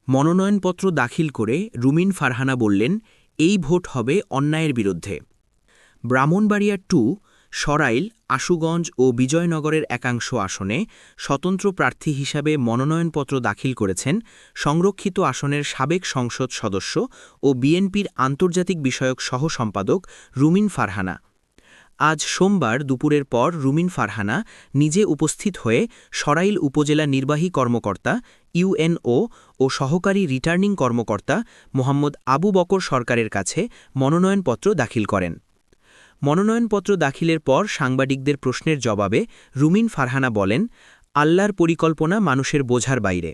মনোনয়নপত্র দাখিল করে রুমিন ফারহানা বললেন, এই ভোট হবে অন্যায়ের বিরুদ্ধে। ব্রাহ্মণবাড়িয়া 2, সরাইল, আশুগঞ্জ ও বিজয়নগরের একাংশ আসনে স্বতন্ত্র প্রার্থী হিসাবে মনোনয়নপত্র দাখিল করেছেন সংরক্ষিত আসনের সাবেক সংসদ সদস্য ও বিএনপির আন্তর্জাতিক বিষয়ক সহ সম্পাদক রুমিন ফারহানা। আজ সোমবার দুপুরের পর রুমিন ফারহানা নিজে উপস্থিত হয়ে সরাইল উপজেলা নির্বাহী কর্মকর্তা ইউএনও ও সহকারী রিটার্নিং কর্মকর্তা মোহাম্মদ আবু বকর সরকারের কাছে মনোনয়নপত্র দাখিল করেন। মনোনয়নপত্র দাখিলের পর সাংবাদিকদের প্রশ্নের জবাবে রুমিন ফারহানা বলেন, আল্লাহর পরিকল্পনা মানুষের বোঝার বাইরে।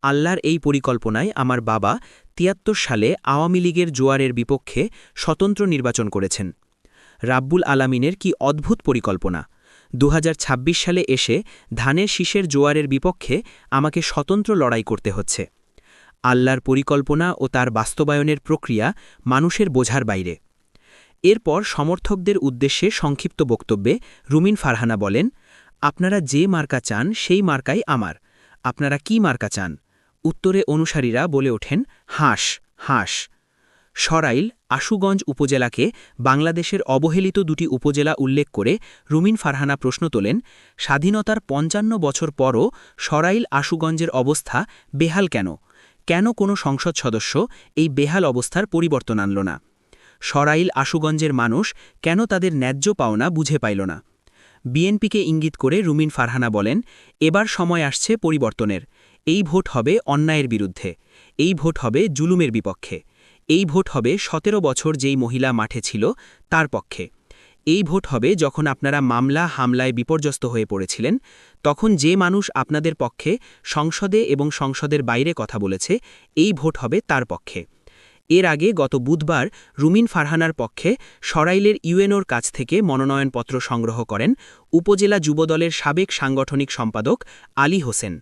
আল্লাহর এই পরিকল্পনায় আমার বাবা ৭৩ সালে আওয়ামী লীগের জোয়ারের বিপক্ষে স্বতন্ত্র নির্বাচন করেছেন। রাব্বুল আলামিনের কি অদ্ভুত পরিকল্পনা! ২০২৬ সালে এসে ধানের শীষের জোয়ারের বিপক্ষে আমাকে স্বতন্ত্র লড়াই করতে হচ্ছে। আল্লাহর পরিকল্পনা ও তার বাস্তবায়নের প্রক্রিয়া মানুষের বোঝার বাইরে। এরপর সমর্থকদের উদ্দেশ্যে সংক্ষিপ্ত বক্তব্যে রুমিন ফারহানা বলেন, আপনারা যে মার্কা চান সেই মার্কাই আমার। আপনারা কি মার্কা চান? উত্তরে অনুসারীরা বলে ওঠেন, হাঁস, হাঁস। সরাইল, আশুগঞ্জ উপজেলাকে বাংলাদেশের অবহেলিত দুটি উপজেলা উল্লেখ করে রুমিন ফারহানা প্রশ্ন তোলেন, স্বাধীনতার ৫৫ বছর পরও সরাইল আশুগঞ্জের অবস্থা বেহাল কেন? কেন কোনো সংসদ সদস্য এই বেহাল অবস্থার পরিবর্তন আনল না? সরাইল আশুগঞ্জের মানুষ কেন তাদের ন্যায্য পাওনা বুঝে পাইল না? বিএনপিকে ইঙ্গিত করে রুমিন ফারহানা বলেন, এবার সময় আসছে পরিবর্তনের। এই ভোট হবে অন্যায়ের বিরুদ্ধে। এই ভোট হবে জুলুমের বিপক্ষে। এই ভোট হবে ১৭ বছর যেই মহিলা মাঠে ছিল তার পক্ষে। এই ভোট হবে যখন আপনারা মামলা হামলায় বিপর্যস্ত হয়ে পড়েছিলেন, তখন যে মানুষ আপনাদের পক্ষে সংসদে এবং সংসদের বাইরে কথা বলেছে, এই ভোট হবে তার পক্ষে। এর আগে গত বুধবার রুমিন ফারহানার পক্ষে সরাইলের ইউএনওর কাছ থেকে মনোনয়নপত্র সংগ্রহ করেন উপজেলা যুবদলের সাবেক সাংগঠনিক সম্পাদক আলী হোসেন।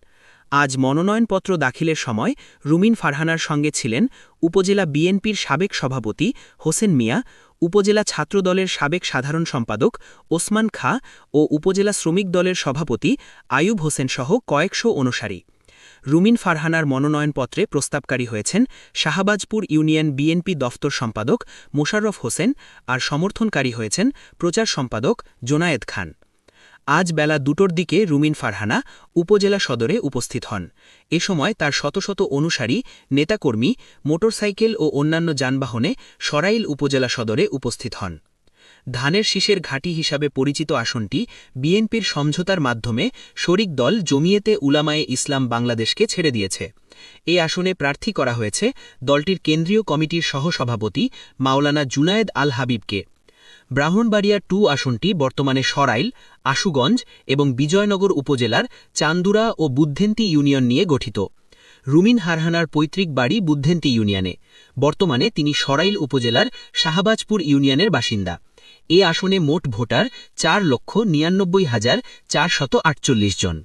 আজ মনোনয়নপত্র দাখিলের সময় রুমিন ফারহানার সঙ্গে ছিলেন উপজেলা বিএনপির সাবেক সভাপতি হোসেন মিয়া, উপজেলা ছাত্রদলের সাবেক সাধারণ সম্পাদক ওসমান খাঁ ও উপজেলা শ্রমিক দলের সভাপতি আয়ুব হোসেন সহ কয়েকশো অনুসারী। রুমিন ফারহানার মনোনয়নপত্রে প্রস্তাবকারী হয়েছেন শাহবাজপুর ইউনিয়ন বিএনপি দফতর সম্পাদক মোশাররফ হোসেন আর সমর্থনকারী হয়েছেন প্রচার সম্পাদক জোনায়েদ খান। আজ বেলা ২টোর দিকে রুমিন ফারহানা উপজেলা সদরে উপস্থিত হন। এ সময় তার শত শত অনুসারী, নেতাকর্মী, মোটরসাইকেল ও অন্যান্য যানবাহনে সরাইল উপজেলা সদরে উপস্থিত হন। ধানের শীষের ঘাঁটি হিসাবে পরিচিত আসনটি বিএনপির সমঝোতার মাধ্যমে শরিক দল জমিয়েতে উলামায়ে ইসলাম বাংলাদেশকে ছেড়ে দিয়েছে। এই আসনে প্রার্থী করা হয়েছে দলটির কেন্দ্রীয় কমিটির সহসভাপতি মাওলানা জুনায়েদ আল হাবিবকে। ব্রাহ্মণবাড়িয়া 2 আসনটি বর্তমানে সরাইল, আশুগঞ্জ এবং বিজয়নগর উপজেলার চান্দুরা ও বুদ্ধেন্তি ইউনিয়ন নিয়ে গঠিত। রুমিন ফারহানার পৈতৃক বাড়ি বুদ্ধেন্তি ইউনিয়নে। বর্তমানে তিনি সরাইল উপজেলার শাহবাজপুর ইউনিয়নের বাসিন্দা। এ আসনে মোট ভোটার ৪,৯৯,৪৪৮ জন।